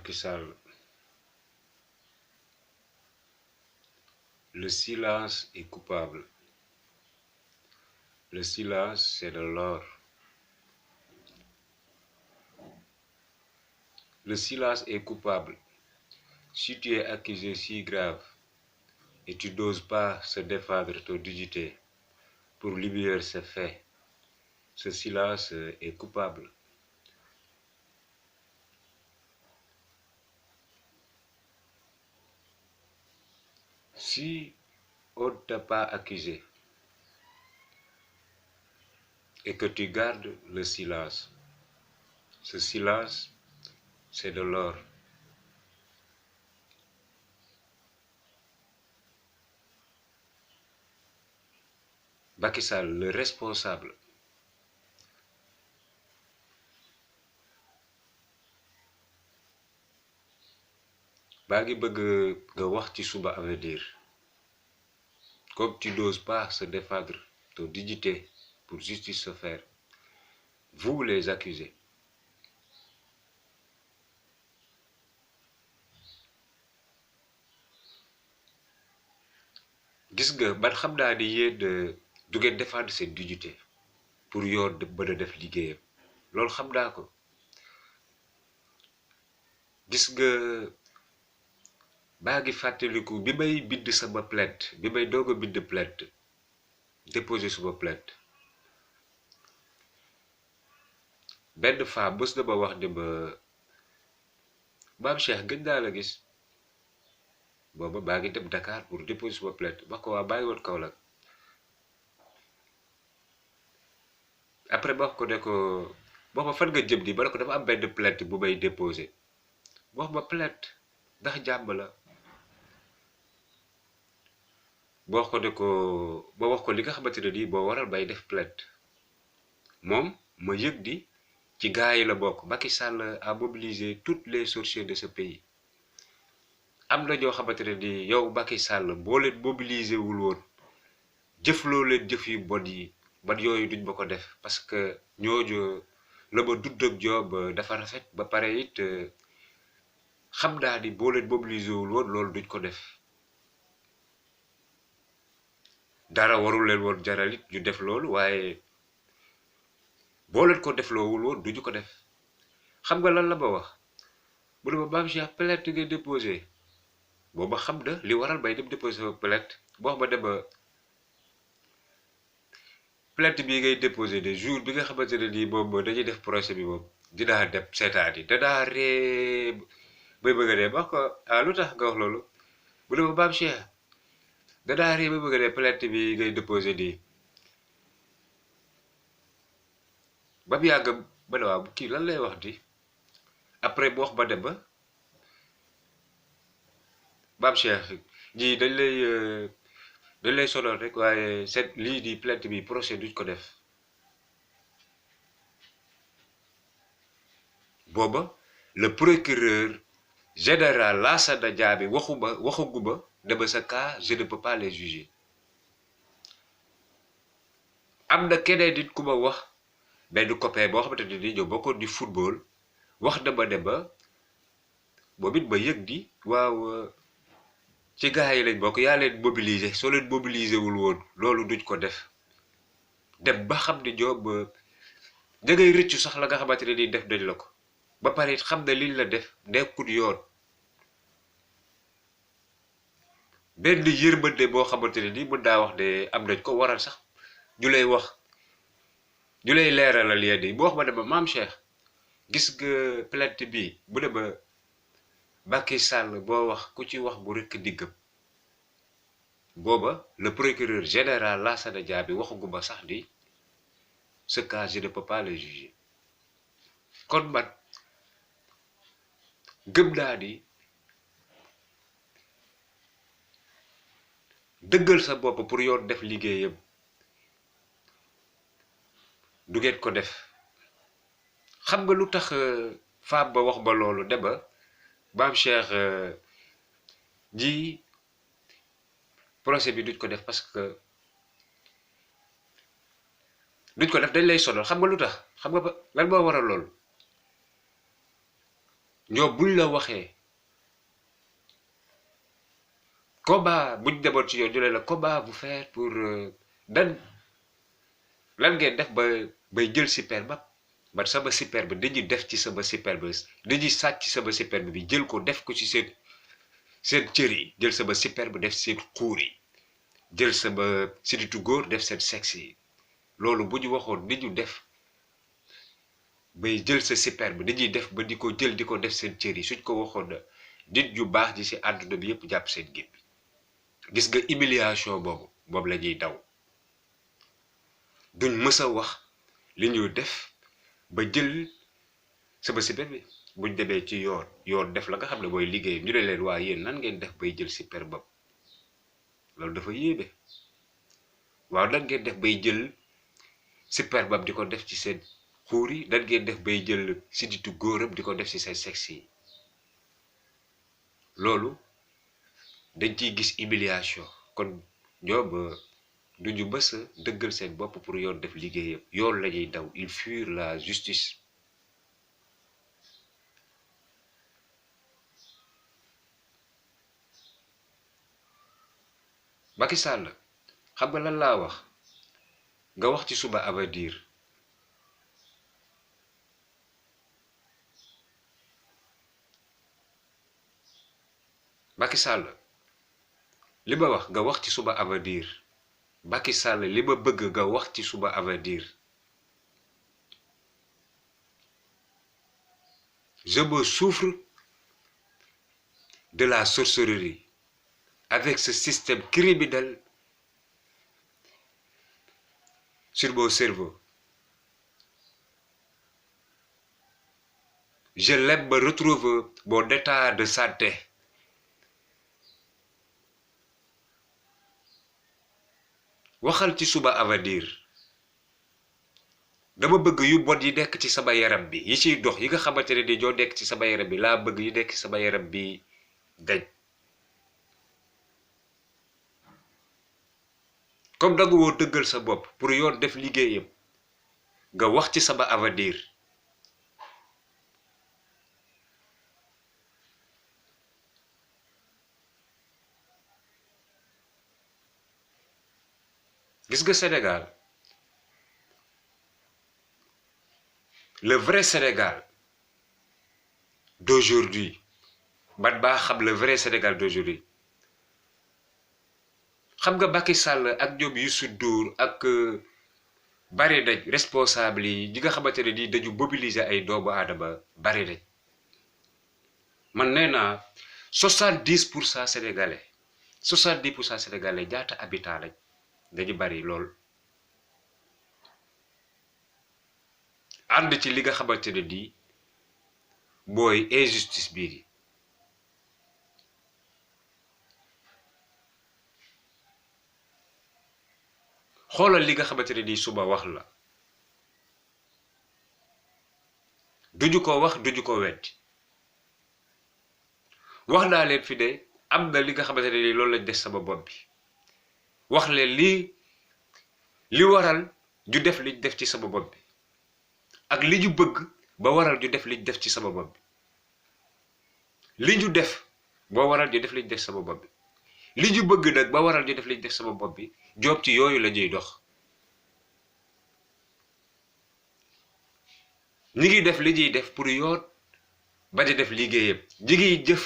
Macky Sall. Le silence est coupable. Le silence, c'est de l'or. Le silence est coupable. Si tu es accusé si grave et tu n'oses pas se défendre ton dignité pour libérer ces faits, ce silence est coupable. Si on ne t'a pas accusé et que tu gardes le silence, ce silence, c'est de l'or. Macky Sall, le responsable, baa ngi bëgg nga wax ci suba à vrai dire, comme tu n'oses pas se défendre ton dignité pour justice se faire, vous les accusés, gis nga man xam naa ni yéen du ngeen défendre seen dignité pour yoon mën a def liggéeyam loolu xam naa ko. Gis nga maa ngi fàttaliku bi may bind sama plainte bi may doog a bind plainte déposer suma plainte benn femme mës na ma wax ni ma maam Cheikh gëj naa la gis booba maa ngi dem Dakar pour déposer suma plainte wax ko waa bàyyi woon Kaolack après ma wax ko ne ko booba fan nga jëm nii ma ne ko dafa am benn plainte bu may déposer wax ma plainte ndax jàmm la ma wax ko ne ko ma wax ko li nga xamante ne nii moo waral may def plainte moom ma yëg di ci gars yi la bokk. Macky Sall a mobilisé toutes les sorcières de ce pays. am na ñoo xamante ne ni yow Macky Sall boo leen mobilisé wul woon jëfloo leen jëf yu bon yi man yooyu duñ ma ko def parce que ñooñu la ma dund ak job dafa rafet ba pare it xam naa ni boo leen mobilisé wul woon loolu duñ ko def dara warul leen woon jaral it ñu def loolu waaye boo leen ko defloowul woon duñu ko def. xam nga lan la ma wax mu ne ma maam Cheikh plainte ngay déposé booba xam na li waral may dem déposé sama plainte boo xam ma dem plainte bii ngay déposé de jour bi nga xamante ne nii moom dañuy def procès bi moom dinaa dem seetaan yi danaa ree bay bëgg a dee wax ko ah lu tax nga wax loolu mu ne ma maam Cheikh danaa ree bay bëgg a dee plainte bi ngay déposé nii ba mu yàgg ba ne waaw kii lan lay wax di après mu wax ba dem ba maam Cheikh ñii dañ lay sonal rek waaye seet lii di plainte bi procès duñ ko def booba le procureur général Lassana Diaby waxaguma ne ma sa cas je ne peux pas les juger. am na keneen nit ku ma wax benn copain boo xamante ne ni ñoo bokkoon di football wax na ma ne ma moom it ma yëg di waaw ci gars yi lañ bokk yaa leen mobiliser soo leen mobiliser wul woon loolu duñ ko def dem ba xam ne ñoom da ngay rëccu sax la nga xamante ne ni def nañ la ko ba pare it xam ne liñ la def nekkul yoon benn yërmande boo xamante ne ni mën naa wax ne am nañ ko waral sax ñu lay wax ñu lay leeralal yenn yi mu wax ma ne ma maam Cheikh gis nga plainte bi bu ne ma Macky Sall boo wax ku ci wax bu rëkk diggam booba le procureur général Lassana Diaby waxaguma sax ni ce cas je ne peux pas le juger. kon man gëm naa ni dëggal sa bopp pour yoon def liggéeyam du ngeen ko def. xam nga lu tax femme ba wax ba loolu ne ba maam Cheikh ji procès bi duñ ko def parce que duñ ko def dañ lay sonal. xam nga lu tax xam nga lan moo waral loolu ñoom buñ la waxee combat buñ demoon ci yoon ñu ne la comment vous faire pour dan lan ngeen def bay jël superbe man sama superbe dañuy def ci sama superbe dañuy sàcc sama superbe bi jël ko def ko ci seen cër yi jël sama superbe def seen xuur yi jël sama siditu góor def seen sexe yi loolu bu ñu waxoon ni ñu def bay jël sa superbe dañuy def ba di ko jël di ko def seen cër yi suñ ko waxoon na nit ñu baax ji ci àdduna bi yépp jàpp seen gémmi gis nga humiliation boobu moom la ñuy daw duñ mës a wax li ñu def ba jël sama superbe bi buñ demee ci yoon def la nga xam ne mooy liggéey ñu ne leen waa yéen nan ngeen def bay jël superbe loolu dafa yéeme waaw nan ngeen def bay jël superbe di ko def ci seen xuur yi nan ngeen def bay jël sidditu góoram di ko def ci seen sexe yi loolu dañ ciy gis humiliation kon ñoom duñu mës a dëggal seen bopp pour yoon def liggéeyam yoon la ñuy daw il fuir la justice Macky Sall xam nga lan laa wax nga wax ci suba avenir Macky Sall li ma wax nga wax ci suba avenir Macky Sall li ma bëgg nga wax ci suba avenir je me souffre de la sorcellerie avec ce système criminel sur mon cerveau. Je l'aime me retrouver mon état de santé. waxal ci suba avenir dama bëgg yu bon yi nekk ci sama yaram bi yi ciy dox yi nga xamante ne ni ñoo nekk ci sama yaram bi laa bëgg yi nekk ci sama yaram bi dañ comme danga woo dëggal sa bopp pour yoon def liggéeyam nga wax ci sama avenir gis nga Sénégal le vrai Sénégal d'aujourd'hui man baa xam le vrai Sénégal d'aujourd'hui xam nga Macky Sall ak ñoom Youssou Ndour ak bari nañ responsable yi ñi nga xamante ne ni dañu mobiliser ay doomu aadama bari nañ man nee naa 70% sénégalais 70% sénégalais ñaata habitants lañ dañu bari lool ànd ci li nga xamante ne nii mooy injustice bii xoolal li nga xamante ne nii suba wax la duñu ko wax duñu ko weddi wax naa leen fi ne am na li nga xamante ne nii loolu lañ des sama bopp bi wax leen li waral ñu def liñ def ci sama bopp bi ak li ñu bëgg ba waral ñu def liñ def ci sama bopp bi li ñu def ba waral ñu def liñ def sama bopp bi li ñu bëgg nag ba waral ñu def liñ def sama bopp bi joob ci yooyu la ñuy dox ñi ngi def li ñuy def pour yoon bañ a def liggéeyam ñi ngi jëf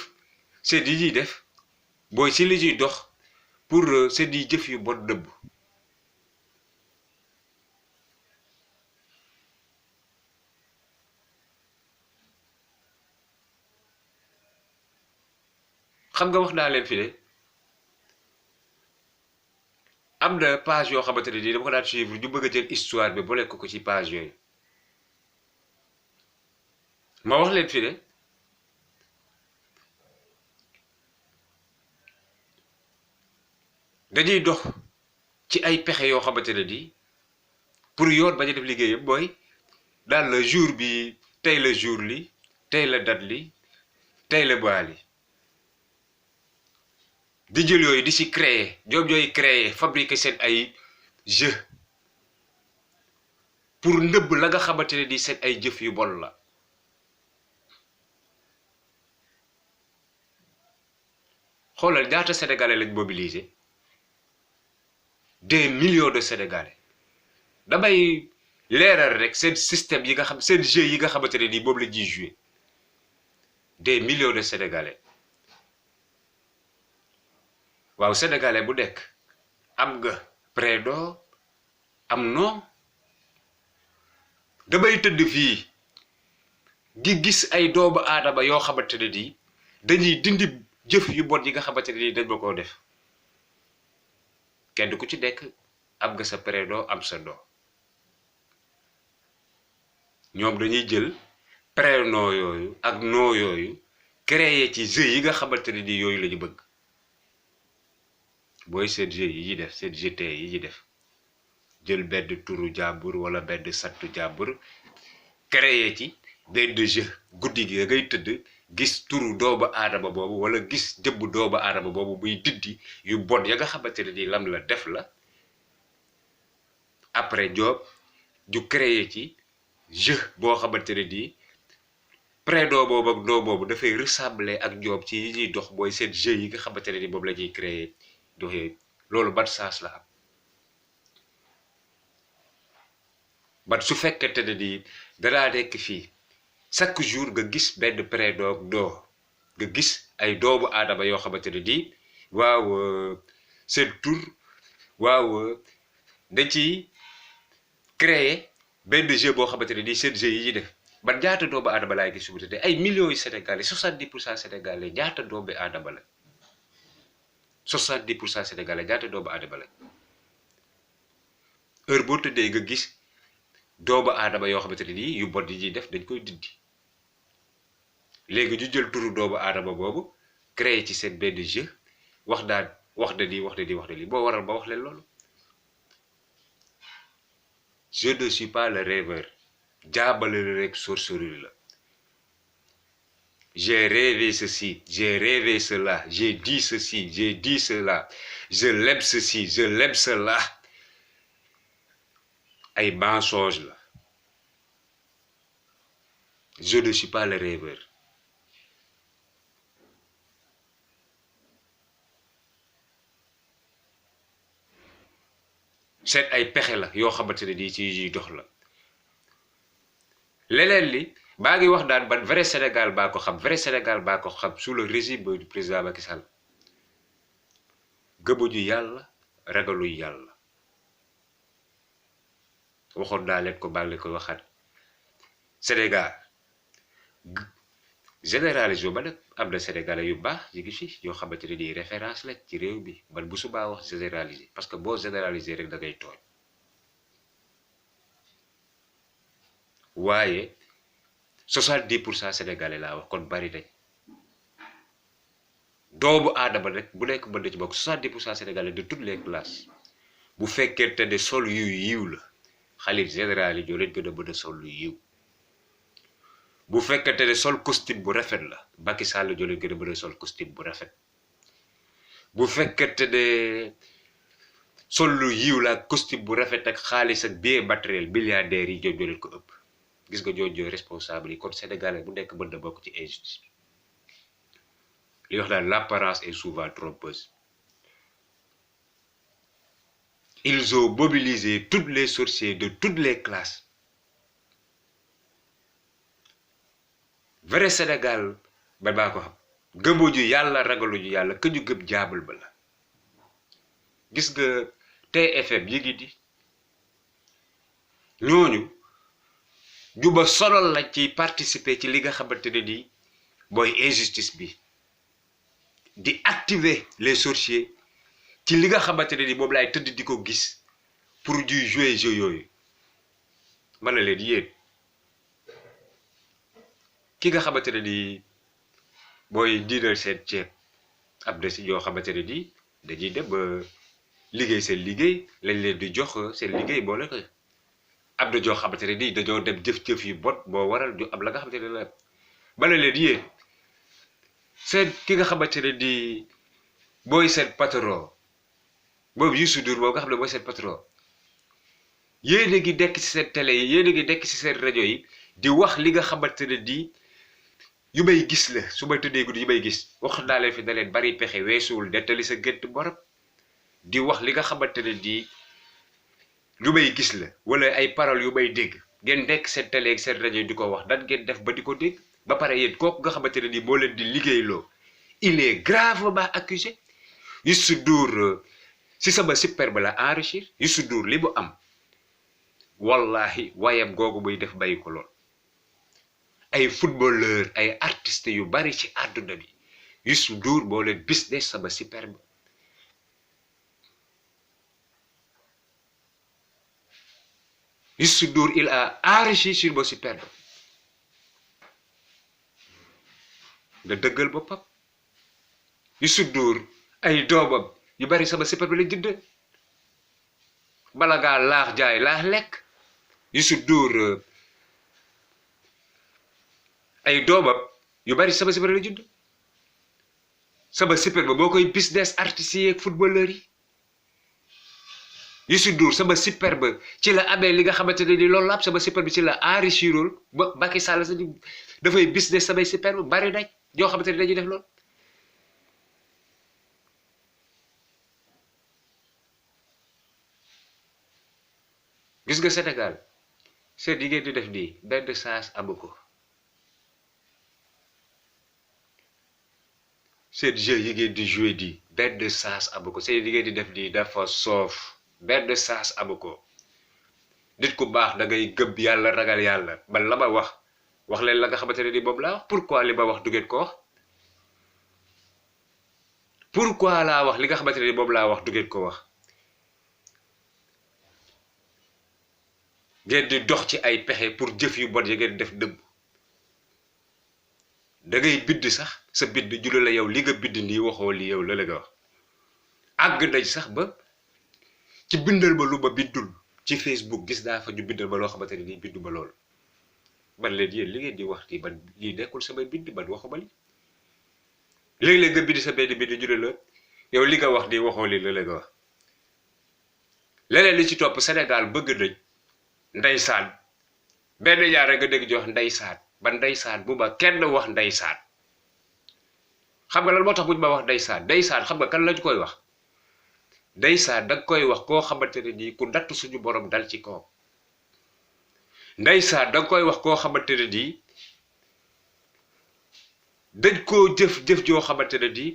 seen yi ñuy def booy ci li ñuy dox pour seen yi jëf yu bon dëbb xam nga wax naa leen fi ne am na page yoo xamante ne nii dama ko daan suivre ñu bëgg a jël histoire bi boole ko ci page yooyu ma wax leen fi ne dañuy dox ci ay pexe yoo xamante ne nii pour yoon bañ a def liggéeyam mooy daal la jour bi tey la jour li tey la date li tey la baa li di jël yooyu di ci créer ñoom ñooy créer fabriquer seen ay jeu pour nëbb la nga xamante ne nii seen ay jëf yu bon la xoolal ñaata sénégalais lañ mobilisé des millions de sénégalais damay leeral rek seen système yi nga xam seen jeu yi nga xamante ne nii moom la ñuy jouer des millions de sénégalais waaw sénégalais bu nekk am nga prénom am non damay tëdd fii di gis ay doomu aadama yoo xamante ne nii dañuy dindi jëf yu bon yi nga xamante ne nii dañ ma koo def kenn ku ci nekk am nga sa prénom am sa nom ñoom dañuy jël prénom yooyu ak nom yooyu créer ci jeu yi nga xamante ne nii yooyu la ñu bëgg booy seen jeu yi ñuy def seen GT yi ñuy def jël benn turu jàmbur wala benn sattu jàmbur créer ci benn jeu guddi gi da ngay tëdd gis turu doomu aadama boobu wala gis jëmbu doomu aadama boobu muy diddi yu bon ya nga xamante ne nii lam la def la après joob ju créer ci jeu boo xamante ne nii prénom boobu ak nom boobu dafay ressembler ak joob ci yi ñuy dox mooy seen jeu yi nga xamante ne nii moom la ñuy créer doxee loolu ban sens la am ban su fekkente ne nii danaa nekk fii chaque jour nga gis benn prénom doo nga gis ay doomu aadama yoo xamante ne nii waaw seen tur waaw da ciy créer benn jeu boo xamante ne nii seen jeu yi ñuy def man ñaata doomu aadama laay gis su mu tëddee ay millions yu sénégalais 70% sénégalais ñaata doomu aadama la 70% sénégalais ñaata doomu aadama la heure boo tëddee nga gis doomu aadama yoo xamante ne nii yu bon yi ñuy def dañ koy dindi léegi ñu jël turu doomu aadama boobu créé ci seen benn jeu wax na lii boo waral ba wax leen loolu je ne suis pas le rêveur jaabale rek sorcellerie la j'ai rêvé ceci j'ai rêvé cela j'ai dit ceci j'ai dit cela je l'aime ceci je l'aime cela ay mensonge la je ne suis pas le rêveur seen ay pexe la yoo xamante ne nii ci dox la leneen li baa ngi wax daan ban vrai Sénégal baa ko xam sous le régime du président Macky Sall gëmuñu yàlla ragaluñ yàlla waxoon naa leen ko baa ngi leen koy waxaat Sénégal généralisé ba nag am na sénégalais yu baax yi ngi fi yoo xamante ne nii référence la ci réew bi man bu subaa wax généralisé parce que boo généralisé rek da ngay tooñ waaye 70% sénégalais laa wax kon bari nañ doomu aadama rek bu nekk mën na ci bokk 70% sénégalais de toutes les classes bu fekkente ne sol yu yiw la xalif général yi ñoo leen gën a mën a sol lu yiw bu fekkente ne sol costume bu rafet la Macky Sall ñoo leen gën a mën a sol costume bu rafet bu fekkente ne sol lu yiw la costume bu rafet ak xaalis ak bien matériel milliardaires yi ñoo leen ko ëpp gis nga ñooñu responsable yi kon sénégalais bu nekk mën na bokk ci injustice li wax daal l'apparence est souvent trompeuse ils ont mobilisé tous les sorciers de toutes les classes vrai Sénégal man maa ko xam gëmuñu yàlla ragaluñu yàlla que ñu gëm jaabal ba la gis nga TFM yi ngi di ñooñu ñu ba sonal la ci participer ci li nga xamante ne nii mooy injustice bi di activer les sorciers ci li nga xamante ne nii moom laay tëdd di ko gis pour ñuy jouer jeu yooyu ma ne leen yéen ki nga xamante ne nii mooy diinal seen ceeb am na si ñoo xamante ne nii dañuy dem ba liggéey seen liggéey lañ leen di jox seen liggéey boole ko am na ñoo xamante ne nii dañoo dem jëf-jëf yu bot moo waral ñu am la nga xamante ne la ma ne leen yéen seen ki nga xamante ne nii mooy seen patron boobu Youssou Ndour moom nga xam ne mooy seen patron yéen a ngi nekk ci seen télé yi yéen a ngi nekk ci seen rajo yi di wax li nga xamante ne nii yu may gis la su ma tëddee guddi yu may gis wax naa leen fi da leen bari pexe weesuwul nettali sa gént borom di wax li nga xamante ne di lu may gis la wala ay paroles yu may dégg ngeen nekk seen télé ak seen rajo di ko wax dan ngeen def ba di ko dégg ba pare yéen kooku nga xamante ne ni moo leen di liggéeyloo il est gravement accusé. Youssou Ndour si sama superbe la enrichir Youssou Ndour li mu am wallahi wayam googu muy def bàyyi ko lool ay footballeur ay artistes yu bari ci àdduna bi Youssou Ndour moo leen business sama superbe. Youssou Ndour il a enrichi sur mon superbe nga dëggal boppam. Youssou Ndour ay doomam yu bari sama superbe la jënd bala ngaa laax jaay laax lekk. Youssou Ndour ay doomam yu bari sama superbe la jënd sama superbe boo koy business artistes yi ak footballeurs yi. Youssou Ndour sama superbe ci la amee li nga xamante ne ni loolu la am sama superbe ci la enrichirul ba Macky Sall sa dafay business samay superbe bari nañ ñoo xamante ne dañuy def loolu. gis nga Sénégal seen yi ngeen di def nii benn saas amu ko seen jeu yi ngeen di jouer di benn saas amu ko seen yi ngeen di def nii dafa soof benn saas amu ko. nit ku baax da ngay gëm yàlla ragal yàlla man la ma wax leen la nga xamante ne ni moom laa wax pourquoi li ma wax du ngeen ko wax pourquoi laa wax li nga xamante ne ni moom laa wax du ngeen ko wax. ngeen di dox ci ay pexe pour jëf yu bon ya ngeen def dëbb da ngay bind sax sa bind jula la yow li nga bind nii waxoo li yow la nga wax àgg nañ sax ba ci bindal ma lu ma bindul ci Facebook gis naa fa ñu bindal ma loo xamante ne nii bindu ma loolu man leen yéen li ngeen di wax nii man lii nekkul samay bind man waxuma li léeg-léeg nga bind sa benn bind jula la yow li nga wax nii waxoo li la nga wax. leneen li ci topp Sénégal bëgg nañ ndeysaan benn ñaar rek nga dégg jox ndeysaan ba ndeysaan bu ma kenn wax ndeysaan. xam nga lan moo tax bu ñu ma wax ndeysaan xam nga kan lañ koy wax ndeysaan da nga koy wax koo xamante ne nii ku natt suñu borom dal ci kaw. ndeysaan da nga koy wax koo xamante ne nii dañ koo jëf joo xamante ne nii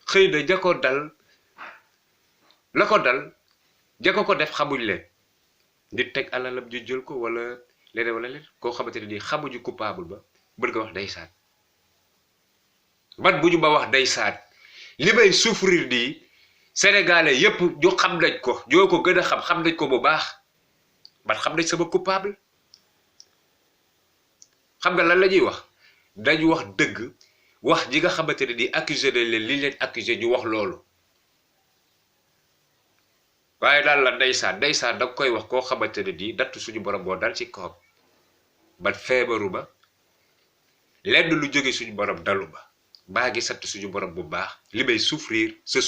xëy na ña ko dal la ko dal ña ko def xamuñ leen. nit teg alalam ju jël ko wala leneen wala leen koo xamante ne nii xamuñu coupable ba mën nga wax ndeysaan. man bu ñu ma wax ndeysaan li may souffrir nii sénégalais yépp ñu xam nañ ko ñoo ko gën a xam nañ ko bu baax man xam nañ sama coupable. xam nga lan la ñuy wax dañu wax dëgg wax ji nga xamante ne nii accusé nañ leen li leen accusé ñu wax loolu. waaye daal la ndeysaan da nga koy wax koo xamante ne nii datt suñu borom boo dal ci kawam man feebaru ba lenn lu jóge suñu borom dalu ba baa ngi sant suñu borom bu baax li may souffrir ce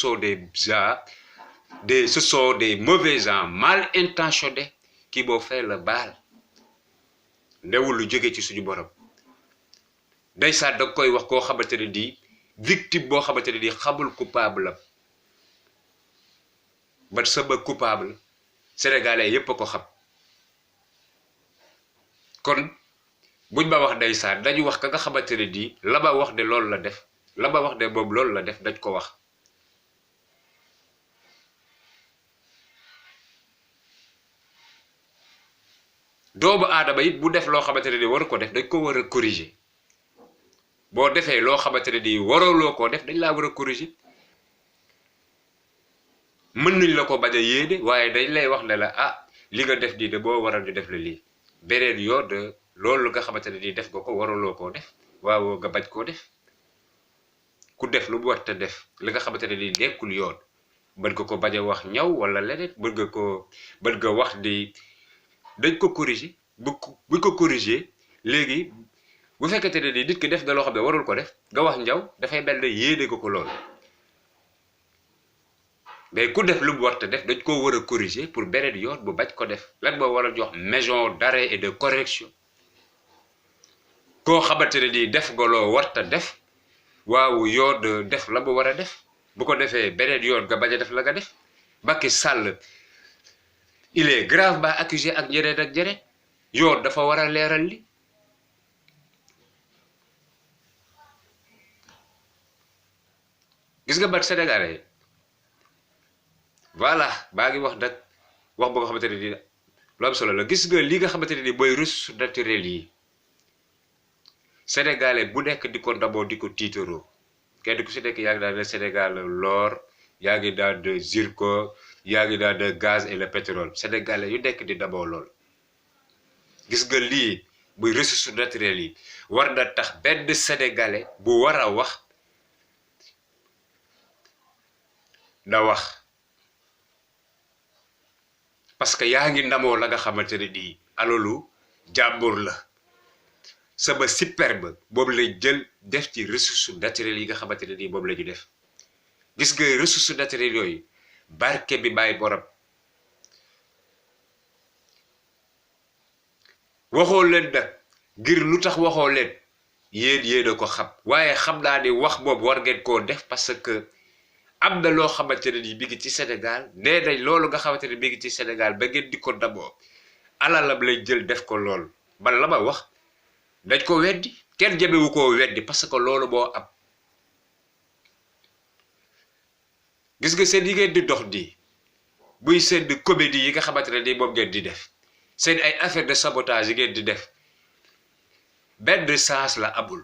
sont des mauvais gens mal intentionnés qui m'ont fait le mal newul lu jóge ci suñu borom. ndeysaan da nga koy wax koo xamante ne nii victime boo xamante ne nii xamul coupable la. man sama coupable sénégalais yépp a ko xam kon buñ ma wax ndeysaan dañu wax ka nga xamante ne nii la ma wax ne loolu la def la ma wax ne moom loolu la def dañ ko wax. doomu aadama it bu def loo xamante ne nii waru ko def dañ ko war a corriger boo defee loo xamante ne nii waraloo koo def dañ laa war a corriger. mën nañ la ko bañ a yéene waaye dañ lay wax ne la ah li nga def nii de boo waral ñu def la lii beneen yoon de loolu nga xamante ne nii def nga ko waraloo koo def waaw nga bañ koo def. ku def lu mu war te def li nga xamante ne nii nekkul yoon mën nga ko bañ a wax ñaw wala leneen mën nga wax di dañ ko corriger buñ ko corriger léegi bu fekkente ne nii nit ki def na loo xam ne warul ko def nga wax ñaw dafay mel ne yéene ko lool. mais ku def lu mu war te def dañ koo war a corriger pour beneen yoon bu bañ ko def lan moo war a jox maison d'arrêt et de correction koo xamante ne nii def nga loo warta def waaw yoon def la mu war a def bu ko defee beneen yoon nga bañ a def la nga def. Macky Sall il est gravement accusé ak ñeneen yoon dafa war a leeral li gis nga bat sénégalais voilà baa ngi wax nag wax boo nga xamante ne nii lu am solo la gis nga li nga xamante ne nii mooy ressources naturelles yi sénégalais bu nekk di ko ndamoo di ko tiitaroo kenn ku si nekk yaa ngi daan Sénégal l'or yaa ngi daan de zircon yaa ngi daan de gaz et le pétrole sénégalais yu nekk di ndamoo lool gis nga lii muy ressources naturelles yi war na tax benn sénégalais bu war a wax na wax parce que yaa ngi ndamoo la nga xamante ne nii alalu jàmbur la sama superbe boobu lañ jël def ci ressources naturelles yi nga xamante ne nii moom la ñu def gis nga ressources naturelles yooyu barke bi bàyyi borom waxoo leen nag ngir lu tax waxoo leen yéen a ko xam waaye xam naa ni wax boobu war ngeen koo def parce que am na loo xamante ne nii mi ngi ci Sénégal nee nañ loolu nga xamante ne mi ngi ci Sénégal ba ngeen di ko damoo alalam lañ jël def ko lool man la ma wax dañ ko weddi kenn jëmewu koo weddi parce que loolu moo am gis nga seen yi ngeen di dox di buy seen di comédie yi nga xamante ne nii moom ngeen di def seen ay affaire de sabotage yi ngeen di def benn sens la amul